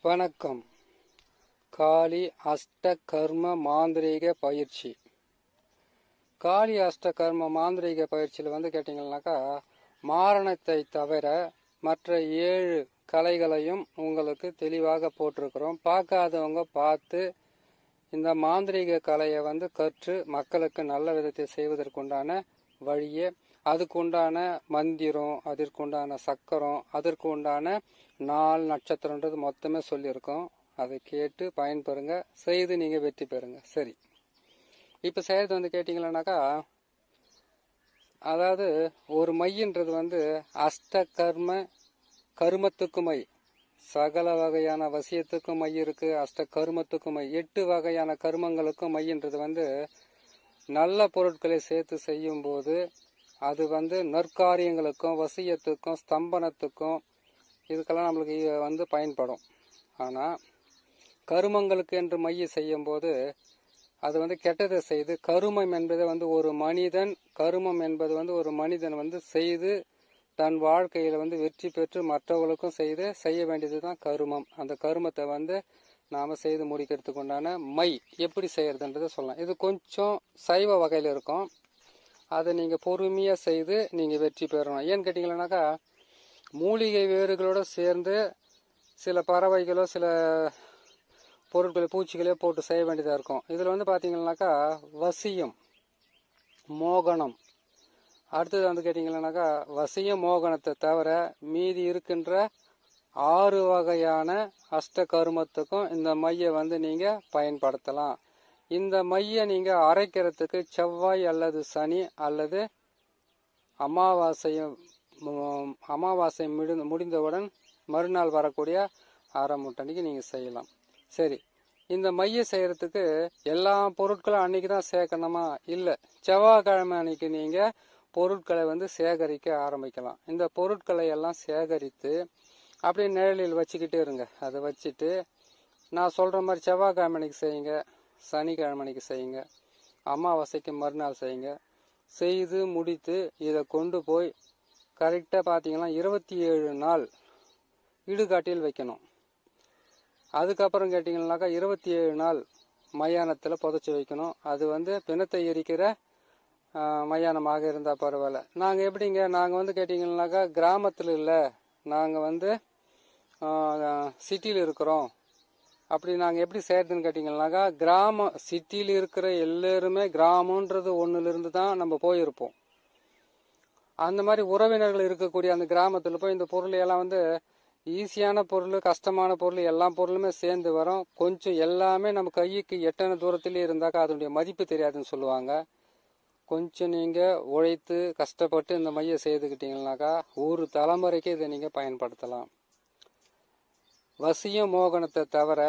வணக்கம். காளி அஷ்ட கர்ம மாந்திரீக பயிற்சி. காளி அஷ்ட கர்ம மாந்திரீக பயிற்சியில் கேட்டிங்கன்னாக்கா, மாரணத்தை தவிர மற்ற 7 கலைகளையும் உங்களுக்கு தெளிவாக போட்டிருக்கிறோம். பார்க்காதவங்க பார்த்து இந்த மாந்திரீக கலையை கற்று மக்களுக்கு நல்ல விதத்தை செய்வதற்குண்டான வழியே, அதுக்குண்டான மந்திரம், அதற்குண்டான சக்கரம், அதற்குண்டான நாள் நட்சத்திரன்றது மொத்தமே சொல்லியிருக்கோம். அதை கேட்டு பயன்பெறுங்க, செய்து நீங்கள் வெற்றி பெறுங்க. சரி, இப்போ செய்கிறது கேட்டிங்கன்னாக்கா, அதாவது ஒரு மையன்றது அஷ்ட கருமத்துக்கு மை, சகல வகையான வசியத்துக்கும் மை இருக்கு. அஷ்ட கருமத்துக்கும் மை, 8 வகையான கருமங்களுக்கும் மையன்றது நல்ல பொருட்களை சேர்த்து செய்யும் போது அது நற்காரியங்களுக்கும் வசியத்துக்கும் ஸ்தம்பனத்துக்கும் இதுக்கெல்லாம் நம்மளுக்கு பயன்படும். ஆனால் கருமங்களுக்கு என்று மைய செய்யும் போது அது கெட்டதை செய்து, கருமம் என்பது ஒரு மனிதன், கருமம் என்பது ஒரு மனிதன் செய்து தன் வாழ்க்கையில் வெற்றி பெற்று மற்றவர்களுக்கும் செய்ய வேண்டியது தான் கருமம். அந்த கருமத்தை நாம் செய்து முடிக்கிறதுக்கு உண்டான மை எப்படி செய்யறதுன்றதை சொல்லலாம். இது கொஞ்சம் சைவ வகையில் இருக்கும். அதை நீங்கள் பொறுமையாக செய்து நீங்கள் வெற்றி பெறணும். ஏன்னு கேட்டிங்கன்னாக்கா, மூலிகை வேர்களோடு சேர்ந்து சில பறவைகளோ சில பொருட்களை பூச்சிகளோ போட்டு செய்ய வேண்டியதாக இருக்கும். இதில் பார்த்தீங்கன்னாக்கா, வசியம், மோகனம், அடுத்தது கேட்டிங்கன்னாக்கா, வசியம் மோகனத்தை தவிர மீதி இருக்கின்ற 6 வகையான அஷ்ட கருமத்துக்கும் இந்த மையை நீங்கள் பயன்படுத்தலாம். இந்த மையை நீங்கள் அரைக்கிறதுக்கு செவ்வாய் அல்லது சனி அல்லது அமாவாசை முடிந்தவுடன் மறுநாள் வரக்கூடிய அரை முட்டன்னைக்கு நீங்கள் செய்யலாம். சரி, இந்த மையை செய்கிறதுக்கு எல்லா பொருட்களும் அன்றைக்கி தான் சேர்க்கணுமா? இல்லை, செவ்வாய்க்கிழமை அன்னைக்கு நீங்கள் பொருட்களை சேகரிக்க ஆரம்பிக்கலாம். இந்த பொருட்களை எல்லாம் சேகரித்து அப்படியே நிழலில் வச்சுக்கிட்டே இருங்க. அதை வச்சுட்டு நான் சொல்கிற மாதிரி செவ்வாய்க்கிழமை அன்னைக்கு செய்யுங்க, சனிக்கிழமை அன்னைக்கு செய்யுங்க, அமாவாசைக்கு மறுநாள் செய்யுங்க. செய்து முடித்து இதை கொண்டு போய் கரெக்டாக பார்த்தீங்கன்னா 27 நாள் இடுகாட்டில் வைக்கணும். அதுக்கப்புறம் கேட்டிங்கன்னாக்கா 27 நாள் மயானத்தில் புதைச்சி வைக்கணும். அது பிணத்தை எரிக்கிற மயானமாக இருந்தால் பரவாயில்ல. நாங்கள் எப்படிங்க, நாங்கள் கேட்டிங்கன்னாக்கா கிராமத்தில் இல்லை, நாங்கள் சிட்டியில் இருக்கிறோம். அப்படி நாங்கள் எப்படி செய்யறதுன்னு கேட்டிங்கன்னாக்கா, சிட்டியில் இருக்கிற எல்லாருமே கிராமன்றது ஒன்றுலேருந்து தான் நம்ம போயிருப்போம். அந்த மாதிரி உறவினர்கள் இருக்கக்கூடிய அந்த கிராமத்தில் போய் இந்த பொருள் எல்லாம் ஈஸியான பொருள், கஷ்டமான பொருள், எல்லா பொருளுமே சேர்ந்து வரும். கொஞ்சம் எல்லாமே நம்ம கைக்கு எட்டன தூரத்திலே இருந்தாக்கா அதனுடைய மதிப்பு தெரியாதுன்னு சொல்லுவாங்க. கொஞ்சம் நீங்கள் உழைத்து கஷ்டப்பட்டு இந்த மையை செய்துக்கிட்டீங்கன்னாக்கா ஒரு தலைமுறைக்கு இதை நீங்கள் பயன்படுத்தலாம். வசிய மோகனத்தை தவிர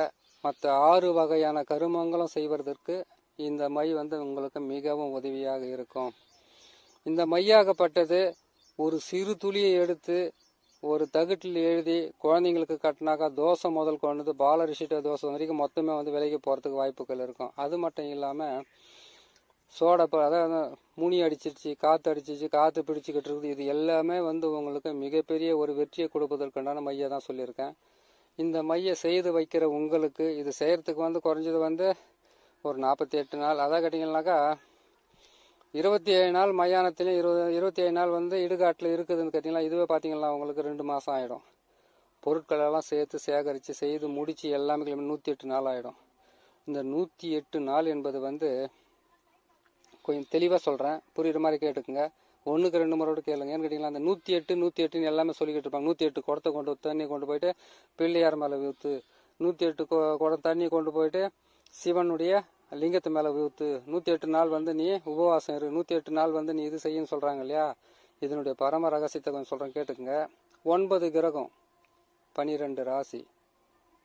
மற்ற 6 வகையான கருமங்களும் செய்வதற்கு இந்த மை உங்களுக்கு மிகவும் உதவியாக இருக்கும். இந்த மையாகப்பட்டது ஒரு சிறு துளியை எடுத்து ஒரு தகுட்டில் எழுதி குழந்தைங்களுக்கு கட்டினாக்கா தோசை முதல் கொண்டு பாலரிசிட்ட தோசை வரைக்கும் மொத்தமே விலைக்கு போகிறதுக்கு வாய்ப்புகள் இருக்கும். அது மட்டும் இல்லாமல் சோடா, அதாவது முனி அடிச்சிருச்சு, காற்று அடிச்சிச்சு, காற்று பிடிச்சிக்கிட்டு இருக்குது, இது எல்லாமே உங்களுக்கு மிகப்பெரிய ஒரு வெற்றியை கொடுப்பதற்குண்டான மையை தான் சொல்லியிருக்கேன். இந்த மையை செய்து வைக்கிற உங்களுக்கு இது செய்கிறதுக்கு குறைஞ்சது ஒரு 48 நாள், அதான் கேட்டிங்கன்னாக்கா 27 நாள் மயானத்திலையும் 27 நாள் இடுகாட்டில் இருக்குதுன்னு கேட்டிங்கன்னா, இதுவே பார்த்தீங்கன்னா உங்களுக்கு 2 மாதம் ஆகிடும். பொருட்களெல்லாம் சேர்த்து சேகரித்து செய்து முடித்து எல்லாமே 108 நாள் ஆகிடும். இந்த 108 நாள் என்பது கொஞ்சம் தெளிவாக சொல்கிறேன், புரியுற மாதிரி கேட்டுக்குங்க. 1க்கு 2 முறையோடு கேளுங்க. ஏன்னு கேட்டிங்கன்னா, அந்த 108 எல்லாமே சொல்லிக்கிட்டு இருப்பாங்க. 108 குடத்தை தண்ணி கொண்டு போயிட்டு பிள்ளையார் மேலே ஊற்று, 108 குடம் தண்ணி கொண்டு போயிட்டு சிவனுடைய லிங்கத்து மேலே ஊற்று, 108 நாள் நீ உபவாசம் இரு, 108 நாள் நீ இது செய்யுன்னு சொல்கிறாங்க இல்லையா? இதனுடைய பரம ரகசியத்தை கொஞ்சம் சொல்கிறேன், கேட்டுக்குங்க. 9 கிரகம், 12 ராசி,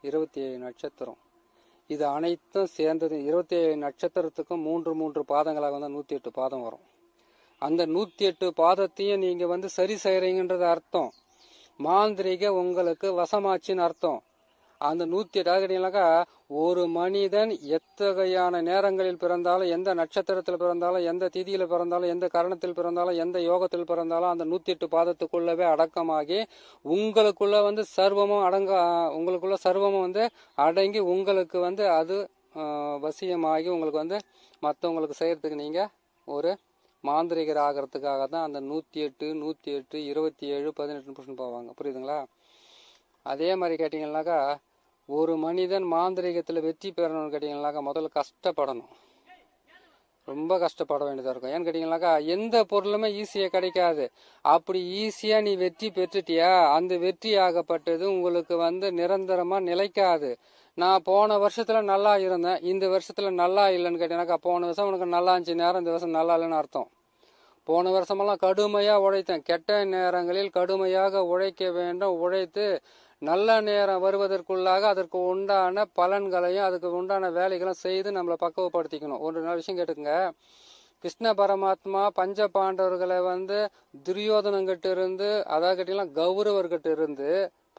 27 நட்சத்திரம், இது அனைத்தும் சேர்ந்தது 27 நட்சத்திரத்துக்கும் 3 பாதங்களாக 108 பாதம் வரும். அந்த 108 பாதத்தையும் நீங்கள் சரி செய்கிறீங்கன்றது அர்த்தம். மாந்திரிக உங்களுக்கு வசமாச்சின்னு அர்த்தம். அந்த 108 கேட்டீங்கன்னாக்கா ஒரு மனிதன் எத்தகையான நேரங்களில் பிறந்தாலும், எந்த நட்சத்திரத்தில் பிறந்தாலும், எந்த திதியில பிறந்தாலும், எந்த கரணத்தில் பிறந்தாலும், எந்த யோகத்தில் பிறந்தாலும் அந்த 108 பாதத்துக்குள்ளவே அடக்கமாகி உங்களுக்குள்ள வந்து சர்வமும் உங்களுக்குள்ள சர்வமும் வந்து அடங்கி உங்களுக்கு வந்து அது வசியமாகி உங்களுக்கு வந்து மற்றவங்களுக்கு செய்யறதுக்கு நீங்க ஒரு மாந்திரிகர் ஆகிறதுக்காக தான் அந்த 108, 108, 27, 18 போவாங்க. புரியுதுங்களா? அதே மாதிரி கேட்டீங்கன்னாக்கா ஒரு மனிதன் மாந்திரிகத்துல வெற்றி பெறணும்னு கேட்டீங்கன்னாக்கா முதல்ல கஷ்டப்படணும். ரொம்ப கஷ்டப்பட வேண்டியதா இருக்கும். ஏன்னு கேட்டீங்கன்னாக்கா எந்த பொருளுமே ஈஸியா கிடைக்காது. அப்படி ஈஸியா நீ வெற்றி பெற்றுட்டியா, அந்த வெற்றி ஆகப்பட்டது உங்களுக்கு வந்து நிரந்தரமா நிலைக்காது. நான் போன வருஷத்துல நல்லா இருந்தேன், இந்த வருஷத்துல நல்லா இல்லைன்னு கேட்டீங்கன்னாக்கா போன வருஷம் உனக்கு நல்லா இருந்துச்சு நேரம், இந்த வருஷம் நல்லா இல்லைன்னு அர்த்தம். போன வருஷமெல்லாம் கடுமையா உழைத்தேன், கெட்ட நேரங்களில் கடுமையாக உழைக்க வேண்டும், உழைத்து நல்ல நேரம் வருவதற்குள்ளாக அதற்கு உண்டான பலன்களையும் அதுக்கு உண்டான வேலைகளும் செய்து நம்மளை பக்குவப்படுத்திக்கணும். ஒரு நாள் விஷயம் கேட்டுக்குங்க. கிருஷ்ண பரமாத்மா பஞ்ச பாண்டவர்களை வந்து துரியோதனங்கிட்ட இருந்து, அதாவது கேட்டீங்கன்னா கௌரவர்கிட்ட இருந்து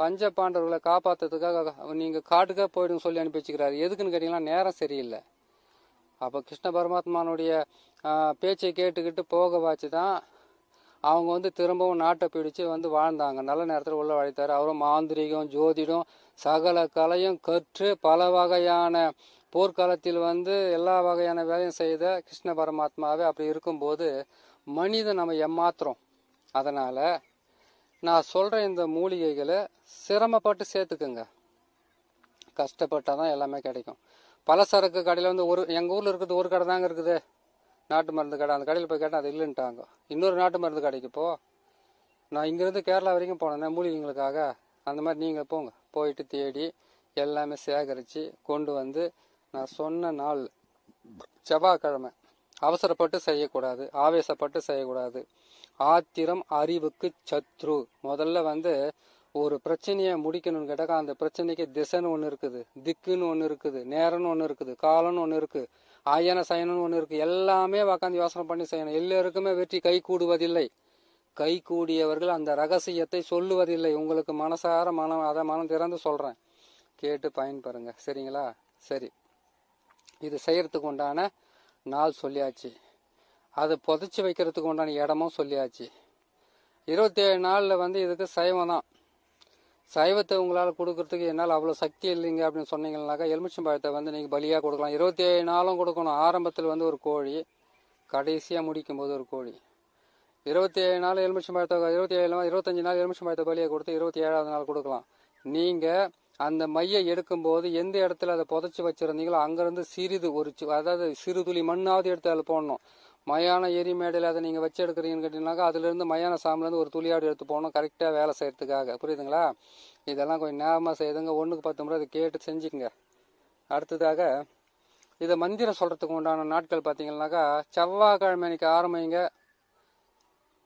பஞ்ச பாண்டவர்களை காப்பாத்துறதுக்காக நீங்க காட்டுக்கே போயிடுங்க சொல்லி அனுப்பி வச்சுக்கிறாரு. எதுக்குன்னு கேட்டீங்கன்னா நேரம் சரியில்லை. அப்போ கிருஷ்ண பரமாத்மானுடைய பேச்சை கேட்டுக்கிட்டு போக வாச்சுதான் அவங்க வந்து திரும்பவும் நாட்டை பிடிச்சு வந்து வாழ்ந்தாங்க. நல்ல நேரத்தில் உள்ள வாழ்த்தாரு. அவரும் மாந்திரிகம், ஜோதிடம், சகல கலையும் கற்று பல வகையான போர்க்காலத்தில் வந்து எல்லா வகையான வேலையும் செய்த கிருஷ்ண பரமாத்மாவே அப்படி இருக்கும்போது மனிதன் நம்ம ஏமாத்துறோம். அதனால நான் சொல்ற இந்த மூலிகைகளை சிரமப்பட்டு சேர்த்துக்குங்க. கஷ்டப்பட்டாதான் எல்லாமே கிடைக்கும். பலசரக்கு கடையில் வந்து எங்க ஊர்ல இருக்குது ஒரு கடை தாங்க இருக்குது, நாட்டு மருந்து கடை. அந்த கடையில் போய் கேட்டால் அது இல்லைன்ட்டாங்க. இன்னொரு நாட்டு மருந்து கடைக்கு போ. நான் இங்கிருந்து கேரளா வரைக்கும் போனேன் மூலிகைங்களுக்காக. அந்த மாதிரி நீங்கள் போங்க, போயிட்டு தேடி எல்லாமே சேகரித்து கொண்டு வந்து நான் சொன்ன நாள் செவ்வாய்க்கிழமை. அவசரப்பட்டு செய்யக்கூடாது, ஆவேசப்பட்டு செய்யக்கூடாது. ஆத்திரம் அறிவுக்கு சத்ரு. முதல்ல வந்து ஒரு பிரச்சனையை முடிக்கணும்னு கேட்டாக்கா அந்த பிரச்சனைக்கு திசைன்னு ஒன்று இருக்குது, திக்குன்னு ஒன்று இருக்குது, நேரம்னு ஒன்று இருக்குது, காலம்னு ஒன்று இருக்குது, ஆயன சயனம்னு ஒன்று இருக்குது. எல்லாமே உக்காந்து யோசனை பண்ணி செய்யணும். எல்லாருக்குமே வெற்றி கை கூடுவதில்லை. கை கூடியவர்கள் அந்த ரகசியத்தை சொல்லுவதில்லை. உங்களுக்கு மனசார மனம் திறந்து சொல்றேன், கேட்டு பயன்பெறுங்க. சரிங்களா? சரி, இது செய்யறதுக்கு உண்டான நாள் சொல்லியாச்சு, அதை புதைச்சி வைக்கிறதுக்கு உண்டான இடமும் சொல்லியாச்சு. 27 நாளில் வந்து இதுக்கு சைவம் தான். சைவத்தை உங்களால் கொடுக்கறதுக்கு என்னால் அவ்வளோ சக்தி இல்லைங்க அப்படின்னு சொன்னீங்கன்னாக்கா எலுமிச்சம்பழத்தை வந்து நீங்கள் பலியாக கொடுக்கலாம். 27 நாளும் கொடுக்கணும். ஆரம்பத்தில் வந்து ஒரு கோழி, கடைசியாக முடிக்கும் போது ஒரு கோழி. 27 நாள் எலுமிச்சம்பழத்தை 25 நாள் எலுமிச்சம்பழத்தை பலியாக கொடுத்து 27ஆவது நாள் கொடுக்கலாம். நீங்கள் அந்த மையை எடுக்கும்போது எந்த இடத்துல அதை புதைச்சி வச்சிருந்தீங்களோ அங்கேருந்து சிறிது அதாவது சிறு துளி மண்ணாவது எடுத்து அதில் போடணும். மயான எரிமேடையில் அதை நீங்கள் வச்சு எடுக்கிறீங்கன்னு கேட்டீங்கன்னாக்கா அதுலேருந்து மயான சாமிலேருந்து ஒரு துளியாடு எடுத்து போகணும், கரெக்டாக வேலை செய்யறதுக்காக. புரியுதுங்களா? இதெல்லாம் கொஞ்சம் ஞாபகமாக செய்யுதுங்க. 1க்கு 10 முறை அதை கேட்டு செஞ்சுக்குங்க. அடுத்ததாக இதை மந்திரம் சொல்கிறதுக்கு உண்டான நாட்கள் பார்த்தீங்கன்னாக்கா செவ்வாய்க்கிழமை அன்னைக்கு ஆரம்பிங்க.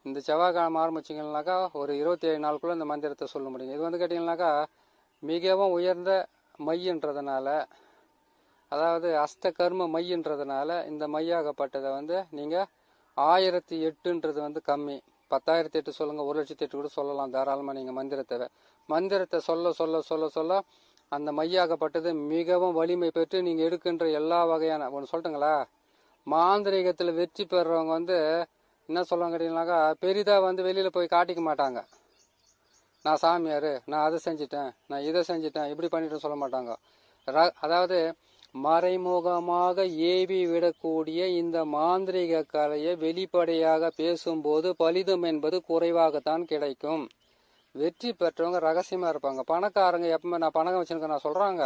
இந்த செவ்வாய்க்கிழமை ஆரம்பிச்சிங்கன்னாக்கா ஒரு 27 நாளுக்குள்ளே இந்த மந்திரத்தை சொல்ல முடியும். இது வந்து கேட்டிங்கன்னாக்கா மிகவும் உயர்ந்த மையன்றதுனால, அதாவது அஷ்ட கர்ம மையன்றதுனால இந்த மையாகப்பட்டதை வந்து நீங்கள் 1008ன்றது வந்து கம்மி. 10,008 சொல்லுங்க, 1,08,000 கூட சொல்லலாம் தாராளமாக. நீங்கள் மந்திரத்தை சொல்ல சொல்ல சொல்ல சொல்ல அந்த மையாகப்பட்டது மிகவும் வலிமை பெற்று நீங்கள் எடுக்கின்ற எல்லா வகையான ஒன்று சொல்லட்டுங்களா, மாந்திரிகத்தில் வெற்றி பெறுறவங்க வந்து என்ன சொல்லுவாங்க கேட்டீங்கன்னாக்கா பெரிதாக வந்து வெளியில் போய் காட்டிக்க மாட்டாங்க. நான் சாமியார், நான் அதை செஞ்சிட்டேன், நான் இதை செஞ்சிட்டேன், இப்படி பண்ணிட்டு சொல்ல மாட்டாங்க. அதாவது மறைமுகமாக ஏவி விடக்கூடிய இந்த மாந்திரிக கலையை வெளிப்படையாக பேசும்போது பலிதம் என்பது குறைவாகத்தான் கிடைக்கும். வெற்றி பெற்றவங்க ரகசியமா இருப்பாங்க. பணக்காரங்க எப்பவுமே நான் பணம் வச்சுருக்கேன் நான் சொல்றாங்க,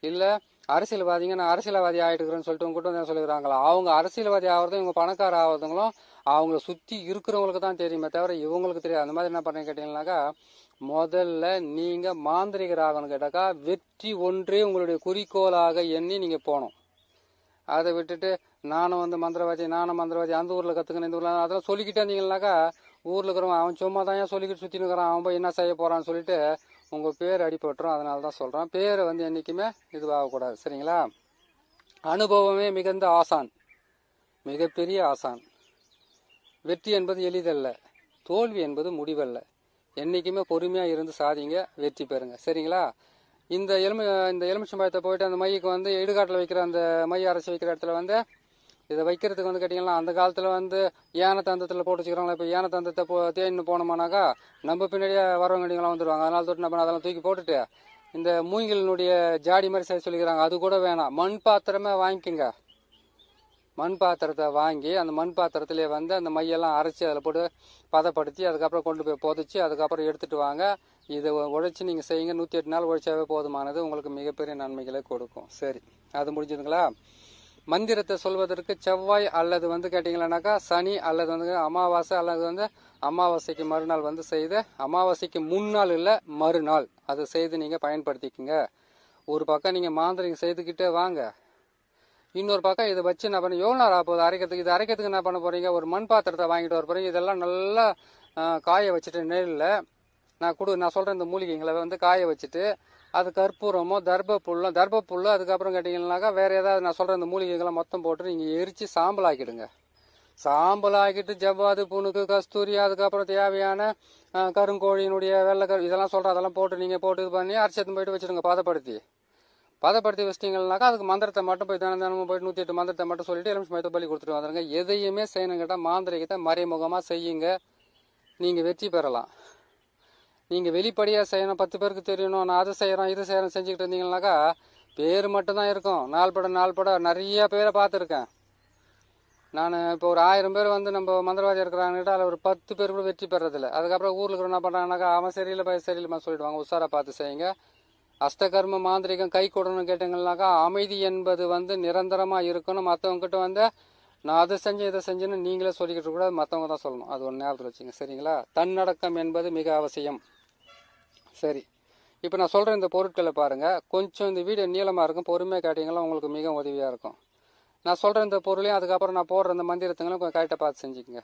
இல்லை அரசியல்வாதிங்க நான் அரசியல்வாதி ஆகிட்டுக்கிறேன்னு சொல்லிட்டு உங்ககிட்ட வந்து சொல்லிக்கிறாங்களா? அவங்க அரசியல்வாதி ஆகிறதும் இவங்க பணக்கார ஆகிறதுங்களும் அவங்கள சுற்றி இருக்கிறவங்களுக்கு தான் தெரியுமே தவிர இவங்களுக்கு தெரியாது. அந்த மாதிரி என்ன பண்ணுறீங்க கேட்டீங்கன்னாக்கா முதல்ல நீங்கள் மாந்திரிகர் ஆகணும்னு கேட்டாக்கா வெற்றி ஒன்றே உங்களுடைய குறிக்கோளாக எண்ணி நீங்கள் போகணும். அதை விட்டுட்டு நானும் வந்து மந்திரவாதி அந்த ஊரில் கற்றுக்கணும் இந்த ஊரில் அதெல்லாம் சொல்லிக்கிட்டே இருந்தீங்கன்னாக்கா ஊரில் இருக்கிறவங்க அவன் சும்மா தான் ஏன் சொல்லிக்கிட்டு சுற்றின்னு இருக்கிறான், அவன் போய் என்ன செய்ய போகிறான்னு சொல்லிட்டு உங்கள் பேர் அடிபட்டுரும். அதனால தான் சொல்கிறேன், பேரை வந்து என்றைக்குமே இதுவாகக்கூடாது. சரிங்களா? அனுபவமே மிகுந்த ஆசான், மிகப்பெரிய ஆசான். வெற்றி என்பது எளிதல்ல, தோல்வி என்பது முடிவல்ல. என்றைக்குமே பொறுமையாக இருந்து சாதிங்க, வெற்றி பெறுங்க. சரிங்களா? இந்த எலுமிச்சம்பழத்தை போயிட்டு அந்த மைக்கு வந்து இடுகாட்டில் வைக்கிற அந்த மை அரைச்சி வைக்கிற இடத்துல வந்து இதை வைக்கிறதுக்கு வந்து கேட்டிங்கன்னா அந்த காலத்தில் வந்து யானை தந்தத்தில் போட்டு வச்சுக்கிறாங்களா. இப்போ யானை தந்தத்தை தேடின்னு போனோம்னாக்கா நம்ம பின்னாடியே வரவங்கடிங்களாம் வந்துடுவாங்க. அதனால தொட்டு நம்ம அதெல்லாம் தூக்கி போட்டுட்டு இந்த மூங்கிலினுடைய ஜாடி மாதிரி செய்ய சொல்லிக்கிறாங்க. அது கூட வேணாம், மண் பாத்திரமே வாங்கிக்கோங்க. மண் பாத்திரத்தை வாங்கி அந்த மண் பாத்திரத்திலே வந்து அந்த மையெல்லாம் அரைச்சி அதில் போட்டு பதப்படுத்தி அதுக்கப்புறம் கொண்டு போய் புதைச்சி அதுக்கப்புறம் எடுத்துகிட்டு வாங்க. இதை உழைச்சி நீங்கள் செய்யுங்க. 108 நாள் உழைச்சாவே போதுமானது, உங்களுக்கு மிகப்பெரிய நன்மைகளை கொடுக்கும். சரி, அது முடிஞ்சதுங்களா? மந்திரத்தை சொல்வதற்கு செவ்வாய் அல்லது வந்து கேட்டிங்களானாக்கா சனி அல்லது வந்து அமாவாசை அல்லது வந்து அமாவாசைக்கு மறுநாள் வந்து செய்து, அமாவாசைக்கு முன்னாள் இல்லை மறுநாள் அதை செய்து நீங்கள் பயன்படுத்திக்கோங்க. ஒரு பக்கம் நீங்கள் மாந்திரிகம் செய்துக்கிட்டே வாங்க, இன்னொரு பக்கம் இதை வச்சு என்ன பண்ண எவ்வளோ நேரம் ஆகுது அரைக்கிறதுக்கு. இது அரைக்கிறதுக்கு என்ன பண்ண போகிறீங்க, ஒரு மண் பாத்திரத்தை வாங்கிட்டு வர போகிறீங்க. இதெல்லாம் நல்லா காய வச்சுட்டு நெல்லில் நான் சொல்கிறேன் இந்த மூலிகைங்களை வந்து காய வச்சுட்டு அது கற்பூரமோ தர்பப்புல்லோ அதுக்கப்புறம் கேட்டிங்கன்னாக்கா வேறு ஏதாவது நான் சொல்கிற இந்த மூலிகைகளை மொத்தம் போட்டு நீங்கள் எரித்து சாம்பல் ஆக்கிடுங்க. சாம்பல் ஆக்கிட்டு ஜவ்வாது, புணுக்கு, கஸ்தூரி, அதுக்கப்புறம் தேவையான கருங்கோழியினுடைய இதெல்லாம் சொல்கிறேன், அதெல்லாம் போட்டு நீங்கள் போட்டு இது பண்ணி அரைச்சத்து போயிட்டு வச்சுடுங்க. பதப்படுத்தி வச்சிட்டிங்கன்னாக்கா அதுக்கு மந்திரத்தை மட்டும் போய் தினமும் போயிட்டு 108 மந்திரத்தை மட்டும் சொல்லிட்டு எலுமிச்சம்பழத்தை பலி கொடுத்துட்டு வந்துடுங்க. எதையுமே செய்யணும் கேட்டால் மாந்திரிகத்தை மறைமுகமாக செய்யுங்க, நீங்கள் வெற்றி பெறலாம். நீங்கள் வெளிப்படையாக செய்யணும், 10 பேருக்கு தெரியணும், நான் அதை செய்கிறோம் இது செய்கிறோம் செஞ்சுக்கிட்டு இருந்தீங்கன்னாக்கா பேர் மட்டும்தான் இருக்கும். நாள்பட நிறைய பேரை பார்த்துருக்கேன் நான். இப்போ ஒரு 1000 பேர் வந்து நம்ம மந்திரவாதி இருக்கிறாங்ககிட்ட அதில் ஒரு 10 பேர் கூட வெற்றி பெறதில்லை. அதுக்கப்புறம் ஊரில் இருக்கிற என்ன பண்ணுறாங்கனாக்கா அவன் சரியில்லைமா சொல்லிடுவாங்க. உஷாராக பார்த்து செய்யுங்க. அஷ்டகர்ம மாந்திரிகம் கை கொடுன்னு கேட்டீங்கன்னாக்கா அமைதி என்பது வந்து நிரந்தரமாக இருக்கணும். மற்றவங்ககிட்ட வந்து நான் அதை செஞ்சேன் இதை செஞ்சேன்னு நீங்களே சொல்லிக்கிட்டு கூட மற்றவங்க தான் சொல்லணும். அது ஒன்று ஞாபகத்தில் வச்சுங்க, சரிங்களா? தன்னடக்கம் என்பது மிக அவசியம். சரி, இப்போ நான் சொல்கிற இந்த பொருட்களை பாருங்கள். கொஞ்சம் இந்த வீடியோ நீளமாக இருக்கும், பொறுமையாக கேட்டிங்கன்னா உங்களுக்கு மிக உதவியாக இருக்கும். நான் சொல்கிற இந்த பொருளையும் அதுக்கப்புறம் நான் போடுற இந்த மந்திரத்துங்களும் கொஞ்சம் கரெக்டாக பார்த்து செஞ்சுக்கோங்க.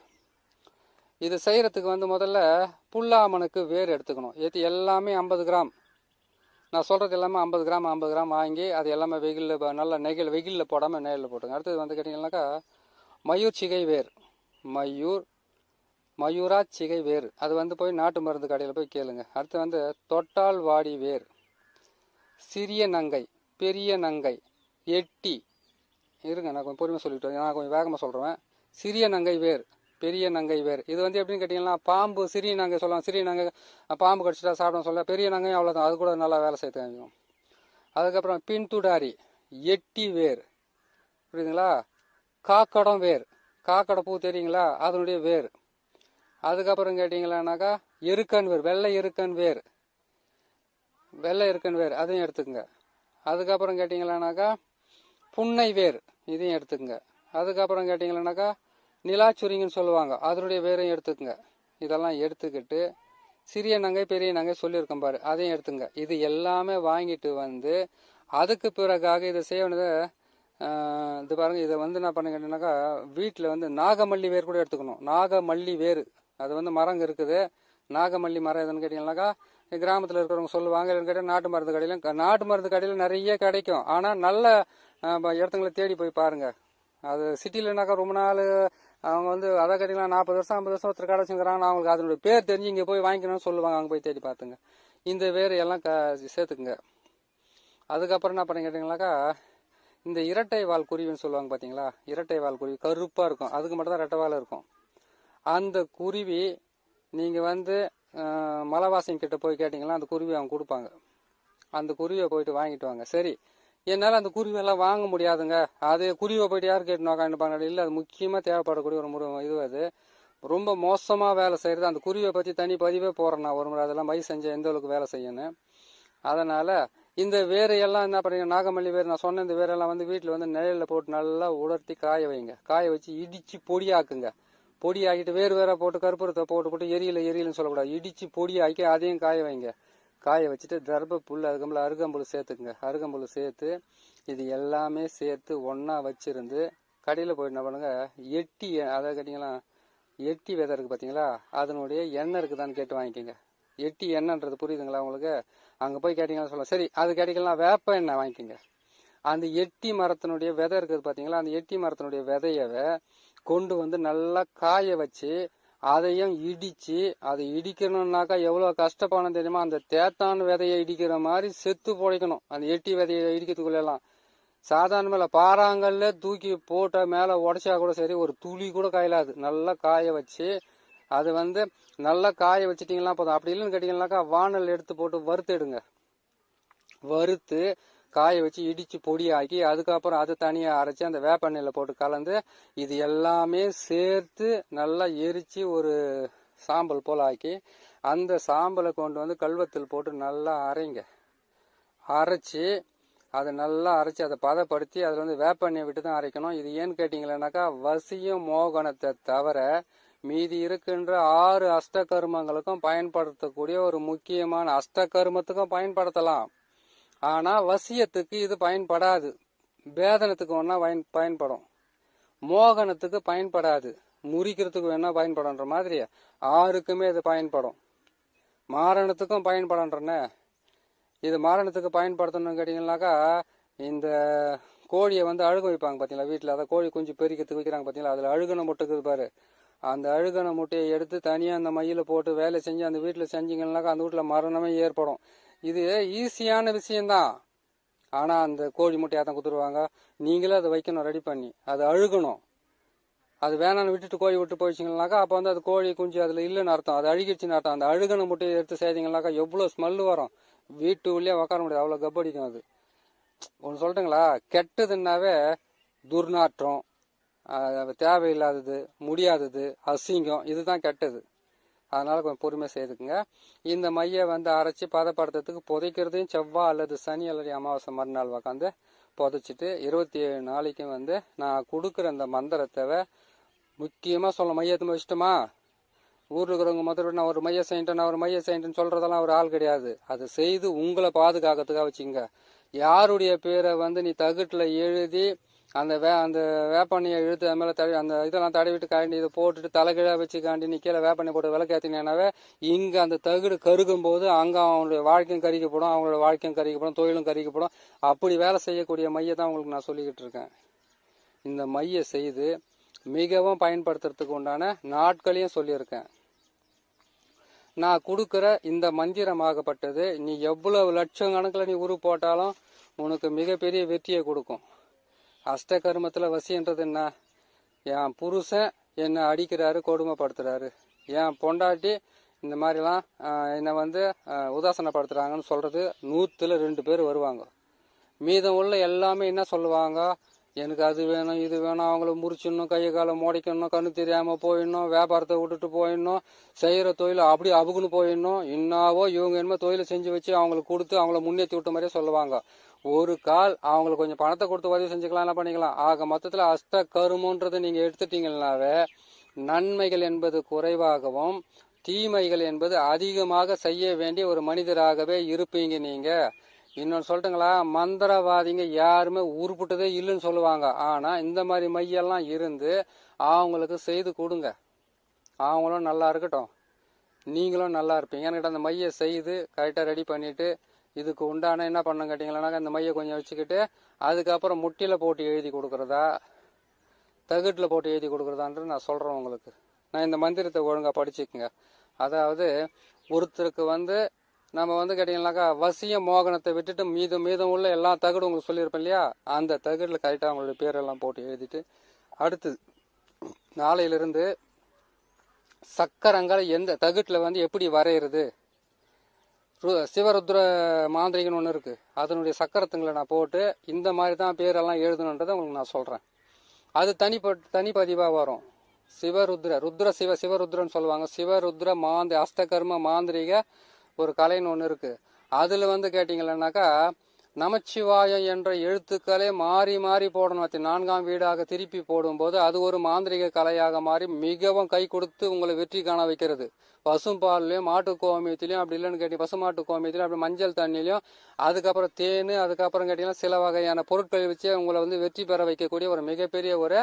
இது செய்கிறதுக்கு வந்து முதல்ல புல்லாமனுக்கு வேர் எடுத்துக்கணும். எல்லாமே 50 கிராம். நான் சொல்கிறது எல்லாமே 50 கிராம் வாங்கி அது எல்லாமே வெயிலில் நல்லா வெயிலில் போடாமல் நெய்யில் போட்டுங்க. அடுத்தது வந்து கேட்டிங்கன்னாக்கா மயூர் சிகை வேர், மயூரா சிகை வேர், அது வந்து போய் நாட்டு மருந்து கடையில் போய் கேளுங்க. அடுத்து வந்து தொட்டால் வாடி வேர், சிறிய நங்கை, பெரிய நங்கை, எட்டி இருங்க நான் கொஞ்சம் பொறுமையாக சொல்லிவிட்டேன், நான் கொஞ்சம் வேகமாக சொல்கிறேன். சிறிய நங்கை வேர், பெரிய நங்கை வேர். இது வந்து எப்படின்னு கேட்டிங்கன்னா பாம்பு சிறிய நங்கை சொல்லலாம். சிறிய நங்கை பாம்பு கடிச்சிட்டா சாப்பிட சொல்ல, பெரிய நங்கையும் அவ்வளோதான், அது கூட நல்லா வேலை செய்ய தெரியும். அதுக்கப்புறம் பின்துடாரி, எட்டி வேர், புரியுதுங்களா? காக்கடம் வேர், காக்கடை பூ தெரியுங்களா, அதனுடைய வேர். அதுக்கப்புறம் கேட்டிங்களானாக்கா எருக்கன் வேர், வெள்ளை எருக்கன் வேர், அதையும் எடுத்துக்கங்க. அதுக்கப்புறம் கேட்டிங்களானாக்கா புன்னை வேர், இதையும் எடுத்துக்கங்க. அதுக்கப்புறம் கேட்டிங்களானாக்கா நிலாச்சுரிங்கன்னு சொல்லுவாங்க, அதனுடைய வேரையும் எடுத்துக்கங்க. இதெல்லாம் எடுத்துக்கிட்டு சிறிய நங்கை பெரிய நங்கை சொல்லியிருக்கேன் பாரு, அதையும் எடுத்துங்க. இது எல்லாமே வாங்கிட்டு வந்து அதுக்கு பிறகாக இதை செய்யணுது. இது பாருங்க, இதை வந்து என்ன பண்ண கேட்டீங்கன்னாக்கா வீட்டில் வந்து நாகமல்லி வேர் கூட எடுத்துக்கணும். நாகமல்லி வேர் அது வந்து மரம் இருக்குது. நாகமல்லி மரம் எதுன்னு கேட்டீங்கன்னாக்கா கிராமத்தில் இருக்கிறவங்க சொல்லுவாங்க. இல்லைன்னு கேட்டால் நாட்டு மருந்து கடையில் நிறைய கிடைக்கும். ஆனால் நல்ல இடத்துங்களை தேடி போய் பாருங்க. அது சிட்டிலனாக்கா ரொம்ப நாள் அவங்க வந்து அதை கேட்டிங்கன்னா 40 வருஷம் 50 வருஷம் ஒருத்தர் கடை வச்சுக்கிறாங்க. அவங்களுக்கு அதனுடைய பேர் தெரிஞ்சு இங்கே போய் வாங்கிக்கணும்னு சொல்லுவாங்க. அங்கே போய் தேடி பார்த்துங்க. இந்த வேர் எல்லாம் சேர்த்துக்குங்க. அதுக்கப்புறம் என்ன பண்ணி கேட்டிங்கனாக்கா இந்த இரட்டை வால் குருவின்னு சொல்லுவாங்க பார்த்தீங்களா, இரட்டை வால் குருவி கருப்பாக இருக்கும், அதுக்கு மட்டும் தான் ரெட்டை வால் இருக்கும். அந்த குருவி நீங்கள் வந்து மலைவாசம் கிட்ட போய் கேட்டிங்கன்னா அந்த குருவி அவங்க கொடுப்பாங்க. அந்த குருவியை போயிட்டு வாங்கிட்டு வாங்க. சரி, என்னால் அந்த குருவியெல்லாம் வாங்க முடியாதுங்க, அது குருவியை போயிட்டு யார் கேட்டு நோக்காண்டுப்பாங்க. இல்லை, அது முக்கியமாக தேவைப்படக்கூடிய ஒரு இது. அது ரொம்ப மோசமாக வேலை செய்கிறது. அந்த குருவியை பற்றி தனி பதிவே போடுறேன் நான் ஒரு முறை, அதெல்லாம் மை செஞ்ச எந்த அளவுக்கு வேலை செய்யணும். அதனால் இந்த வேரையெல்லாம் என்ன பண்ணுங்க, நாகமல்லி வேர் நான் சொன்ன இந்த வேரெல்லாம் வந்து வீட்டில் வந்து நிழலில் போட்டு நல்லா உலர்த்தி காய வைங்க. காய வச்சு இடித்து பொடியாக்குங்க. பொடியாக்கிட்டு வேற போட்டு கற்பூரத்தை போட்டு எரியலன்னு சொல்லக்கூடாது, இடித்து பொடியாக்கி அதையும் காய வைங்க. காய வச்சுட்டு தர்ப புல் அதுக்கப்புறம் அருகம்புல் சேர்த்துக்குங்க. அருகம்புல் சேர்த்து இது எல்லாமே சேர்த்து ஒன்றா வச்சிருந்து கடையில் போயிட்டு என்ன பண்ணுங்க, எட்டி அதை கேட்டிங்களா எட்டி விதை இருக்குது பார்த்தீங்களா, அதனுடைய எண்ணெய் இருக்குதான்னு கேட்டு வாங்கிக்கோங்க. எட்டி எண்ணெய்ன்றது புரியுதுங்களா உங்களுக்கு? அங்கே போய் கேட்டிங்கன்னா சொல்லலாம். சரி, அது கிடைக்கலாம் வேப்ப எண்ணெய் வாங்கிக்கோங்க. அந்த எட்டி மரத்தினுடைய விதை இருக்குது பார்த்தீங்களா, அந்த எட்டி மரத்தினுடைய விதையவை கொண்டு வந்து நல்லா காய வச்சு அதையும் இடிச்சு, அதை இடிக்கணும்னாக்கா எவ்வளவு கஷ்டப்படணும் தெரியுமா? அந்த தேத்தான் விதையை இடிக்கிற மாதிரி செத்து பொழைக்கணும். அந்த எட்டி விதையை இடிக்கிறதுக்குள்ள எல்லாம் சாதாரண மேல பாறாங்கல்ல தூக்கி போட்ட மேல உடைச்சா கூட சரி, ஒரு துளி கூட காயலாது. நல்லா காய வச்சு அது நல்லா காய வச்சுட்டீங்கன்னா போதும். அப்படி இல்லைன்னு கேட்டீங்கன்னாக்கா வானல் எடுத்து போட்டு வறுத்துடுங்க. வறுத்து காய வச்சு இடிச்சு பொடியாக்கி அதுக்கப்புறம் அதை தனியா அரைச்சி அந்த வேப்பெண்ணெயில போட்டு கலந்து இது எல்லாமே சேர்த்து நல்லா எரிச்சு ஒரு சாம்பல் போல ஆக்கி அந்த சாம்பலை கொண்டு கல்வத்தில் போட்டு நல்லா அரைங்க. அரைச்சி அதை நல்லா அரைச்சி அதை பதப்படுத்தி அதில் வேப்பெண்ணெயை விட்டு தான் அரைக்கணும். இது ஏன்னு கேட்டீங்களேனாக்கா வசியம் மோகனத்தை தவிர மீதி இருக்கின்ற 6 அஷ்டகர்மங்களுக்கும் பயன்படுத்தக்கூடிய ஒரு முக்கியமான அஷ்டகர்மத்துக்கும் பயன்படுத்தலாம். ஆனா வசியத்துக்கு இது பயன்படாது. வேதனத்துக்கு வேணா பயன்படும், மோகனத்துக்கு பயன்படாது, முறிக்கிறதுக்கு வேணா பயன்படும்ன்ற மாதிரி 6க்குமே இது பயன்படும். மாரணத்துக்கும் பயன்படும்ன்றன. இது மாரணத்துக்கு பயன்படுத்தணும்னு கேட்டீங்கன்னாக்கா இந்த கோழியை அழுக வைப்பாங்க பார்த்தீங்களா வீட்டில். அதை கோழி குஞ்சு பெருக்கிறதுக்கு வைக்கிறாங்க பார்த்தீங்களா, அதில் அழுகனை முட்டைக்குது பாரு. அந்த அழுகனை முட்டையை எடுத்து தனியாக அந்த மையில போட்டு வேலை செஞ்சு அந்த வீட்டில் செஞ்சீங்கன்னாக்கா அந்த வீட்டில் மரணமே ஏற்படும். இது ஈஸியான விஷயம்தான். ஆனால் அந்த கோழி முட்டையாக தான் குத்துருவாங்க. நீங்களே அதை வைக்கணும், ரெடி பண்ணி அது அழுகணும். அது வேணான்னு விட்டுட்டு கோழி விட்டு போயிடுச்சிங்கனாக்கா அப்போ அது கோழி குஞ்சு அதில் இல்லைன்னு அர்த்தம், அது அழுகிடுச்சின்னு அர்த்தம். அந்த அழுகனை முட்டையை எடுத்து செய்தீங்கன்னாக்கா எவ்வளோ ஸ்மெல்லு வரும், வீட்டு உள்ளே உக்கார முடியாது, அவ்வளோ கப்படிக்கும். அது ஒன்று சொல்லட்டுங்களா, கெட்டதுன்னாவே துர்நாற்றம், தேவையில்லாதது, முடியாதது, அசிங்கம், இதுதான் கெட்டது. அதனால கொஞ்சம் பொறுமையாக செய்துக்குங்க. இந்த மையை அரைச்சி பதப்படுத்துறதுக்கு புதைக்கிறதையும் செவ்வாய் அல்லது சனி அல்லது அமாவாசை மறுநாள் உக்காந்து புதைச்சிட்டு 27 நாளைக்கும் நான் கொடுக்குற அந்த மந்திரத்தை முக்கியமாக சொல்ல மையத்தை வச்சுட்டோமா. ஊரில் இருக்கிறவங்க மொத்தம் நான் ஒரு மைய செய்யிட்டேன், நான் ஒரு மைய செய்யிட்டேன்னு சொல்றதெல்லாம் ஒரு ஆள் கிடையாது. அதை செய்து உங்களை பாதுகாக்கிறதுக்காக வச்சுங்க. யாருடைய பேரை நீ தகுட்டில் எழுதி அந்த வேப்பண்ணையை இழுத்து அது மேலே அந்த இதெல்லாம் தடவிட்டு காண்டி இதை போட்டுட்டு தலைகீழாக வச்சு காண்டி நீ கீழே வேப்பண்ணை போட்டு விளக்கேற்றினாவே இங்கே அந்த தகுடு கருகும் போது அங்கே அவங்களுடைய வாழ்க்கையும் கறிக்கப்படும், அவங்களோட வாழ்க்கையும் கறிக்கப்படும், தொழிலும் கறிக்கப்படும். அப்படி வேலை செய்யக்கூடிய மையை தான் உங்களுக்கு நான் சொல்லிக்கிட்டு இருக்கேன். இந்த மையை செய்து மிகவும் பயன்படுத்துறதுக்கு உண்டான நாட்களையும் சொல்லியிருக்கேன். நான் கொடுக்குற இந்த மந்திரமாகப்பட்டது நீ எவ்வளவு லட்சம் கணக்கில் நீ உரு போட்டாலும் உனக்கு மிகப்பெரிய வெற்றியை கொடுக்கும். அஷ்டகர்மத்தில் வசின்றது என்ன? என் புருஷன் என்னை அடிக்கிறாரு, கொடுமைப்படுத்துறாரு, என் பொண்டாட்டி இந்த மாதிரிலாம் என்னை உதாசனப்படுத்துறாங்கன்னு சொல்றது 100ல் 2 பேர் வருவாங்க. மீதம் உள்ள எல்லாமே என்ன சொல்லுவாங்க, எனக்கு அது வேணும் இது வேணும், அவங்கள முறிச்சிடணும், கையை காலை மோடிக்கணும், கண்ணு தெரியாமல் போயிடணும், வியாபாரத்தை விட்டுட்டு போயிடணும், செய்கிற தொழில் அப்படி அபுக்குன்னு போயிடணும், இன்னாவோ இவங்க என்னமோ தொழிலை செஞ்சு வச்சு அவங்களுக்கு கொடுத்து அவங்கள முன்னேற்றி விட்ட மாதிரியே சொல்லுவாங்க. ஒரு கால் அவங்களுக்கு கொஞ்சம் பணத்தை கொடுத்து உதவி செஞ்சுக்கலாம், என்ன பண்ணிக்கலாம். ஆக மொத்தத்தில் அஷ்ட கருமன்றதை நீங்கள் எடுத்துட்டீங்கன்னாவே நன்மைகள் என்பது குறைவாகவும் தீமைகள் என்பது அதிகமாக செய்ய வேண்டிய ஒரு மனிதராகவே இருப்பீங்க நீங்க. இன்னொன்று சொல்லட்டுங்களா, மந்திரவாதிங்க யாருமே உருப்பிட்டதே இல்லைன்னு சொல்லுவாங்க. ஆனால் இந்த மாதிரி மையெல்லாம் இருந்து அவங்களுக்கு செய்து கொடுங்க, அவங்களும் நல்லா இருக்கட்டும், நீங்களும் நல்லா இருப்பீங்க. என்கிட்ட அந்த மையை செய்து கரெக்டாக ரெடி பண்ணிவிட்டு இதுக்கு உண்டான என்ன பண்ண கேட்டிங்களானாக்கா இந்த மையை கொஞ்சம் வச்சுக்கிட்டு அதுக்கப்புறம் முட்டியில் போட்டு எழுதி கொடுக்குறதா தகுட்டில் போட்டு எழுதி கொடுக்குறதான்றது நான் சொல்கிறேன் உங்களுக்கு. நான் இந்த மந்திரத்தை ஒழுங்காக படிச்சுக்குங்க. அதாவது ஒருத்தருக்கு நம்ம கேட்டிங்கனாக்கா வசியம் மோகனத்தை விட்டுட்டு மீதம் உள்ள எல்லா தகுடும் உங்களுக்கு சொல்லியிருப்பேன் இல்லையா, அந்த தகுடில் கரெக்டாக அவங்களுடைய பேரெல்லாம் போட்டு எழுதிட்டு அடுத்தது நாளையிலிருந்து சக்கரங்களை எந்த தகுட்டில் எப்படி வரைகிறது, சிவருத்ர மாந்திரிகன்னு ஒன்று இருக்குது, அதனுடைய சக்கரத்துங்களை நான் போட்டு இந்த மாதிரி தான் பேரெல்லாம் எழுதணுன்றதை உங்களுக்கு நான் சொல்கிறேன். அது தனிப்பதிவாக வரும். சிவருத்ரன்னு சொல்லுவாங்க. சிவருத்ர அஷ்டகர்ம மாந்திரிக ஒரு கலைன்னு ஒன்று இருக்குது. அதில் கேட்டிங்களேனாக்கா நமச்சிவாயம் என்ற எழுத்துக்களே மாறி மாறி போடணும். 4ஆம் வீடாக திருப்பி போடும்போது அது ஒரு மாந்திரிக கலையாக மாறி மிகவும் கை கொடுத்து உங்களை வெற்றி காண வைக்கிறது. பசும்பால்லையும் மாட்டு கோமியத்திலையும் அப்படி இல்லைன்னு கேட்டி பசுமாட்டு கோமியத்திலையும் அப்படி மஞ்சள் தண்ணிலையும் அதுக்கப்புறம் தேன் அதுக்கப்புறம் கேட்டிங்கன்னா சில வகையான பொருட்களை வச்சு உங்களை வெற்றி பெற வைக்கக்கூடிய ஒரு மிகப்பெரிய ஒரு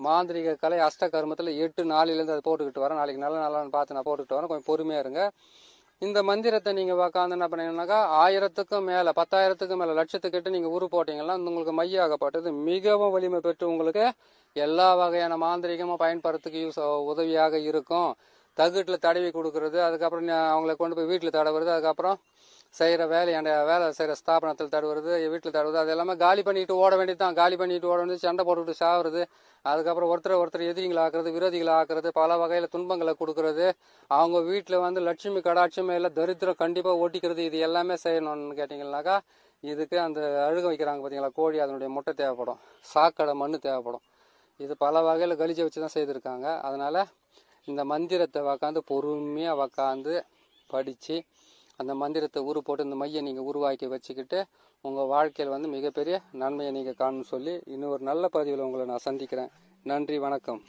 மாந்திரிக கலை அஷ்டகர்மத்தில் 8 நாளிலேருந்து அதை போட்டுக்கிட்டு வரேன். நாளைக்கு நல்லா பார்த்து நான் போட்டுக்கிட்டு வரேன், கொஞ்சம் பொறுமையாக இருங்க. இந்த மந்திரத்தை நீங்கள் உட்காந்து என்ன பண்ணீங்கன்னாக்கா 1000க்கும் மேலே 10,000க்கும் மேலே லட்சத்துக்கிட்ட நீங்கள் உரு போட்டிங்கன்னா உங்களுக்கு மையாகப்பட்டது மிகவும் வலிமை பெற்று உங்களுக்கு எல்லா வகையான மாந்திரிகமும் பயன்படுறதுக்கு உதவியாக இருக்கும். தகுட்டில் தடவி கொடுக்கறது, அதுக்கப்புறம் அவங்கள கொண்டு போய் வீட்டில் தடவுறது, அதுக்கப்புறம் செய்கிற வேலை செய்கிற ஸ்தாபனத்தில் தடவுறது, வீட்டில் தடவுறது, அது எல்லாமே காலி பண்ணிட்டு ஓட வேண்டியது தான். காலி பண்ணிட்டு ஓட வேண்டியது, சண்டை போட்டுக்கிட்டு சாவுறது, அதுக்கப்புறம் ஒருத்தர் எதிரிகளை ஆக்குறது, விரோதிகளை ஆக்குறது, பல வகையில் துன்பங்களை கொடுக்கறது, அவங்க வீட்டில் வந்து லட்சுமி கடாட்சமே இல்லை, தரித்திரம் கண்டிப்பாக ஓட்டிக்கிறது, இது எல்லாமே செய்யணும்னு கேட்டிங்கன்னாக்கா இதுக்கு அந்த அழுக வைக்கிறாங்க பார்த்தீங்களா கோழி, அதனுடைய முட்டை தேவைப்படும், சாக்கடை மண் தேவைப்படும். இது பல வகையில் கழிச்ச வச்சு தான் செய்திருக்காங்க. அதனால் இந்த மந்திரத்தை உக்காந்து பொறுமையாக உக்காந்து படித்து அந்த மந்திரத்தை போட்டு இந்த மையை நீங்கள் உருவாக்கி வச்சுக்கிட்டு உங்கள் வாழ்க்கையில் வந்து மிகப்பெரிய நன்மையை நீங்கள் காணும்னு சொல்லி இன்னொரு நல்ல பதிவில் உங்களை நான் சந்திக்கிறேன். நன்றி, வணக்கம்.